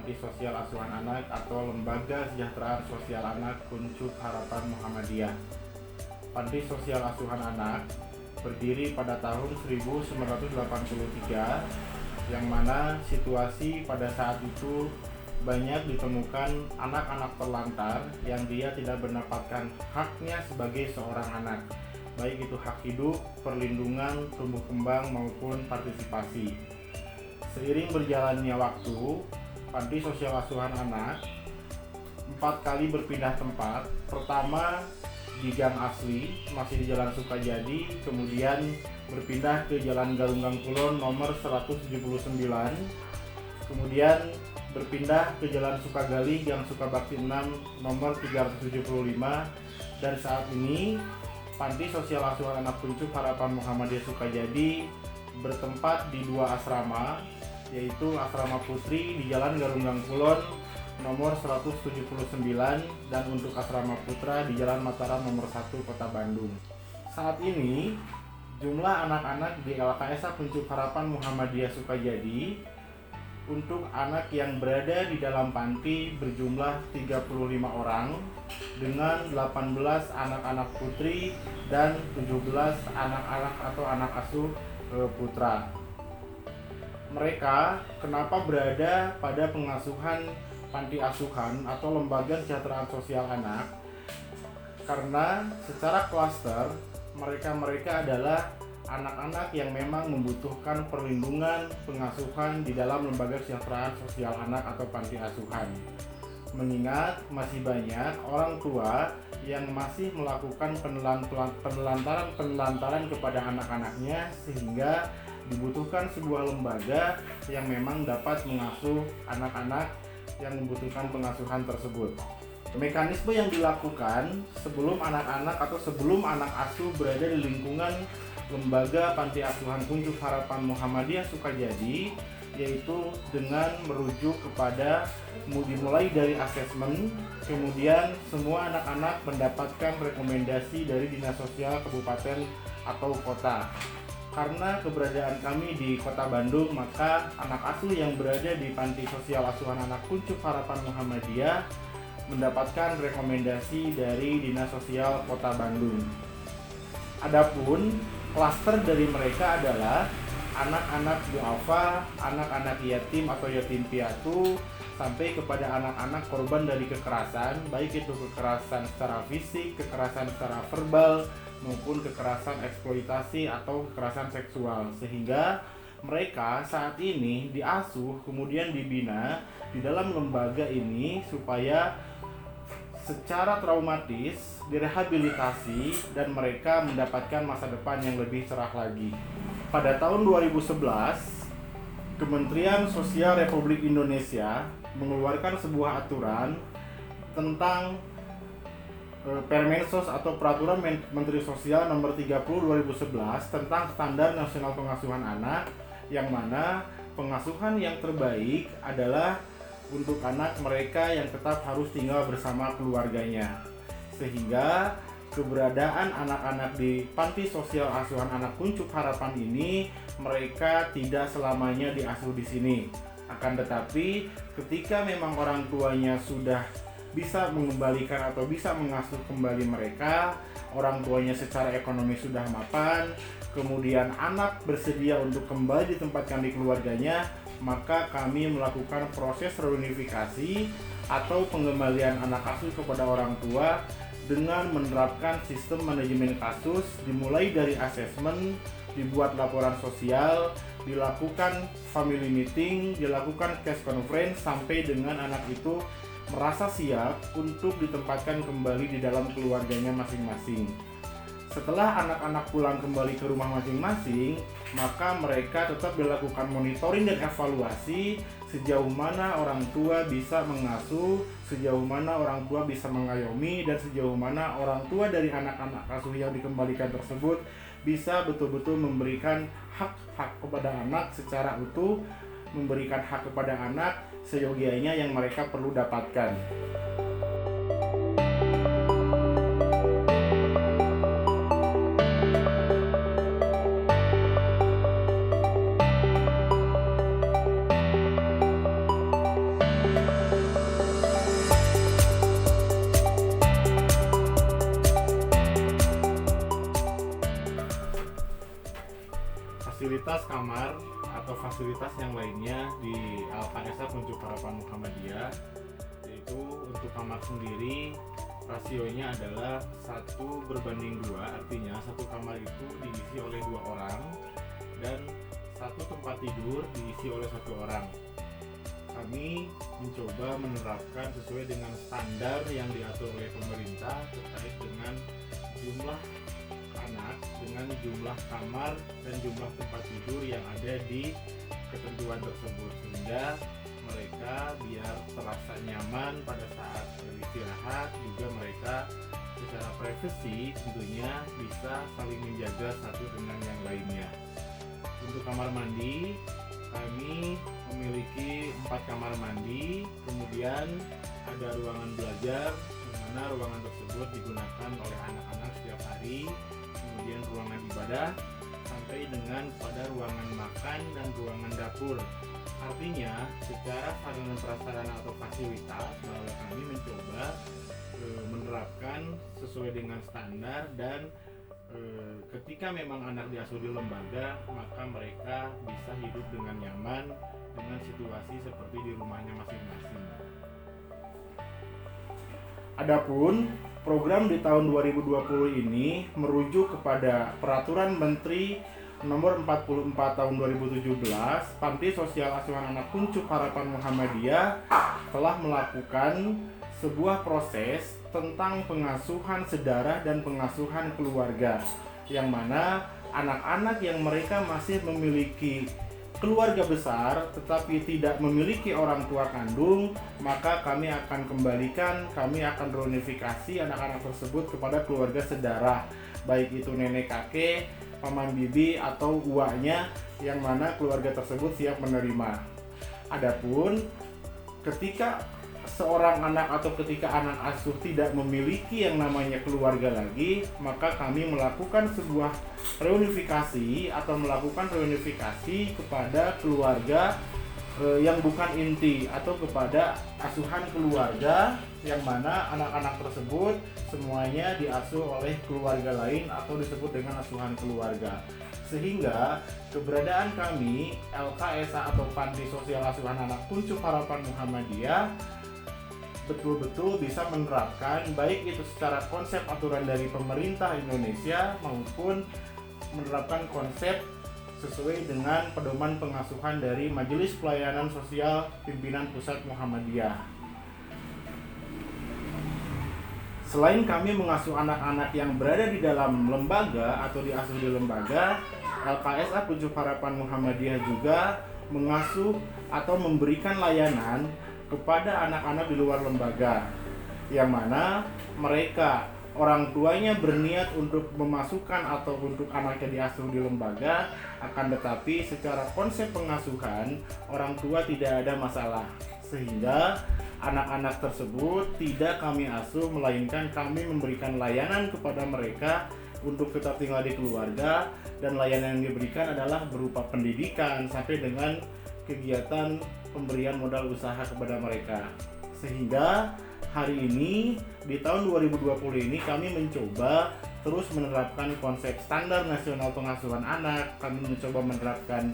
Panti Sosial Asuhan Anak atau Lembaga Kesejahteraan Sosial Anak Kuncup Harapan Muhammadiyah. Panti Sosial Asuhan Anak berdiri pada tahun 1983, yang mana situasi pada saat itu banyak ditemukan anak-anak terlantar yang dia tidak mendapatkan haknya sebagai seorang anak, baik itu hak hidup, perlindungan, tumbuh kembang maupun partisipasi. Seiring berjalannya waktu, Panti Sosial Asuhan Anak 4 kali berpindah tempat. Pertama di Gang Asli, masih di Jalan Sukajadi, kemudian berpindah ke Jalan Galunggang Kulon nomor 179, kemudian berpindah ke Jalan Sukagali, Gang Sukabakti 6 nomor 375, dan saat ini Panti Sosial Asuhan Anak Kuncup Harapan Muhammadiyah Sukajadi bertempat di 2 asrama, yaitu Asrama Putri di Jalan Galunggang Kulon nomor 179 dan untuk Asrama Putra di Jalan Mataram nomor 1 Kota Bandung. Saat ini jumlah anak-anak di LKSA Kuncup Harapan Muhammadiyah Sukajadi untuk anak yang berada di dalam panti berjumlah 35 orang dengan 18 anak-anak putri dan 17 anak-anak atau anak asuh putra. Mereka kenapa berada pada pengasuhan panti asuhan atau lembaga kesejahteraan sosial anak? Karena secara klaster mereka adalah anak-anak yang memang membutuhkan perlindungan pengasuhan di dalam lembaga kesejahteraan sosial anak atau panti asuhan. Mengingat masih banyak orang tua yang masih melakukan penelantaran kepada anak-anaknya, sehingga dibutuhkan sebuah lembaga yang memang dapat mengasuh anak-anak yang membutuhkan pengasuhan tersebut. Mekanisme yang dilakukan sebelum anak-anak atau sebelum anak asuh berada di lingkungan Lembaga Panti Asuhan Kuncup Harapan Muhammadiyah Sukajadi, yaitu dengan merujuk kepada dimulai dari asesmen, kemudian semua anak-anak mendapatkan rekomendasi dari Dinas Sosial Kabupaten atau Kota. Karena keberadaan kami di Kota Bandung, maka anak asuh yang berada di Panti Sosial Asuhan Anak Kuncup Harapan Muhammadiyah mendapatkan rekomendasi dari Dinas Sosial Kota Bandung. Adapun klaster dari mereka adalah anak-anak duafa, anak-anak yatim atau yatim piatu, sampai kepada anak-anak korban dari kekerasan, baik itu kekerasan secara fisik, kekerasan secara verbal, maupun kekerasan eksploitasi atau kekerasan seksual, sehingga mereka saat ini diasuh kemudian dibina di dalam lembaga ini supaya secara traumatis direhabilitasi dan mereka mendapatkan masa depan yang lebih cerah lagi. Pada tahun 2011, Kementerian Sosial Republik Indonesia mengeluarkan sebuah aturan tentang Permensos atau Peraturan Menteri Sosial Nomor 30 2011 tentang Standar Nasional Pengasuhan Anak, yang mana pengasuhan yang terbaik adalah untuk anak mereka yang tetap harus tinggal bersama keluarganya. Sehingga keberadaan anak-anak di Panti Sosial Asuhan Anak Kuncup Harapan ini, mereka tidak selamanya diasuh di sini. Akan tetapi ketika memang orang tuanya sudah bisa mengembalikan atau bisa mengasuh kembali mereka, orang tuanya secara ekonomi sudah mapan, kemudian anak bersedia untuk kembali ditempatkan di keluarganya, maka kami melakukan proses reunifikasi atau pengembalian anak asuh kepada orang tua dengan menerapkan sistem manajemen kasus, dimulai dari asesmen, dibuat laporan sosial, dilakukan family meeting, dilakukan case conference, sampai dengan anak itu merasa siap untuk ditempatkan kembali di dalam keluarganya masing-masing. Setelah anak-anak pulang kembali ke rumah masing-masing, maka mereka tetap dilakukan monitoring dan evaluasi sejauh mana orang tua bisa mengasuh, sejauh mana orang tua bisa mengayomi, dan sejauh mana orang tua dari anak-anak asuh yang dikembalikan tersebut bisa betul-betul memberikan hak-hak kepada anak secara utuh, memberikan hak kepada anak seyogianya yang mereka perlu dapatkan. kamar atau fasilitas yang lainnya di LKSA Kuncup Harapan Muhammadiyah, yaitu untuk kamar sendiri rasionya adalah 1:2, artinya satu kamar itu diisi oleh 2 orang dan satu tempat tidur diisi oleh 1 orang. Kami mencoba menerapkan sesuai dengan standar yang diatur oleh pemerintah terkait dengan jumlah anak, dengan jumlah kamar dan jumlah tempat tidur yang ada di ketentuan tersebut, sehingga mereka biar terasa nyaman pada saat beristirahat, juga mereka secara privasi tentunya bisa saling menjaga satu dengan yang lainnya. Untuk kamar mandi, kami memiliki 4 kamar mandi, kemudian ada ruangan belajar, di mana ruangan tersebut digunakan oleh anak-anak setiap hari, kemudian ruangan ibadah, sampai dengan pada ruangan makan dan ruangan dapur. Artinya secara sarana prasarana atau fasilitas bahwa kami mencoba menerapkan sesuai dengan standar, dan ketika memang anak diasuh di lembaga, maka mereka bisa hidup dengan nyaman dengan situasi seperti di rumahnya masing-masing. Adapun program di tahun 2020 ini merujuk kepada Peraturan Menteri Nomor 44 Tahun 2017, Panti Sosial Asuhan Anak Kuncup Harapan Muhammadiyah telah melakukan sebuah proses tentang pengasuhan sedarah dan pengasuhan keluarga, yang mana anak-anak yang mereka masih memiliki keluarga besar tetapi tidak memiliki orang tua kandung, maka kami akan reunifikasi anak-anak tersebut kepada keluarga sedarah, baik itu nenek kakek, paman bibi atau uaknya, yang mana keluarga tersebut siap menerima. Adapun ketika seorang anak atau ketika anak asuh tidak memiliki yang namanya keluarga lagi, maka kami melakukan sebuah reunifikasi kepada keluarga yang bukan inti atau kepada asuhan keluarga, yang mana anak-anak tersebut semuanya diasuh oleh keluarga lain atau disebut dengan asuhan keluarga. Sehingga keberadaan kami LKSA atau Panti Sosial Asuhan Anak Kuncup Harapan Muhammadiyah betul-betul bisa menerapkan baik itu secara konsep aturan dari pemerintah Indonesia maupun menerapkan konsep sesuai dengan pedoman pengasuhan dari Majelis Pelayanan Sosial Pimpinan Pusat Muhammadiyah. Selain kami mengasuh anak-anak yang berada di dalam lembaga atau diasuh di lembaga, LKSA Kuncup Harapan Muhammadiyah juga mengasuh atau memberikan layanan kepada anak-anak di luar lembaga, yang mana mereka orang tuanya berniat untuk memasukkan atau untuk anaknya diasuh di lembaga, akan tetapi secara konsep pengasuhan orang tua tidak ada masalah, sehingga anak-anak tersebut tidak kami asuh, melainkan kami memberikan layanan kepada mereka untuk tetap tinggal di keluarga, dan layanan yang diberikan adalah berupa pendidikan sampai dengan kegiatan pemberian modal usaha kepada mereka. Sehingga hari ini di tahun 2020 ini kami mencoba terus menerapkan konsep standar nasional pengasuhan anak. Kami mencoba menerapkan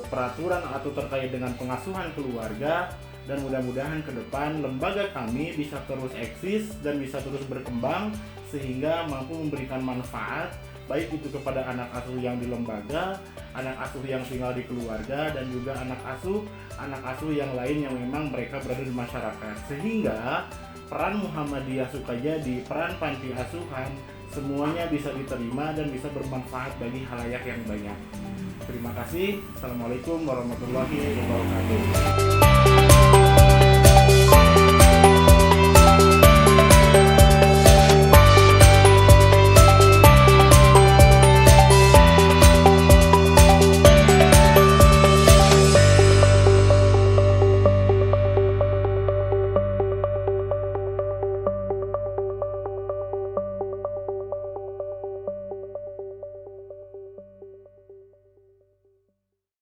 peraturan atau terkait dengan pengasuhan keluarga, dan mudah-mudahan ke depan lembaga kami bisa terus eksis dan bisa terus berkembang sehingga mampu memberikan manfaat baik itu kepada anak asuh yang di lembaga, anak asuh yang tinggal di keluarga, dan juga anak asuh yang lain yang memang mereka berada di masyarakat. Sehingga peran Muhammadiyah Sukajadi, peran panti asuhan, semuanya bisa diterima dan bisa bermanfaat bagi khalayak yang banyak. Terima kasih. Assalamualaikum warahmatullahi wabarakatuh.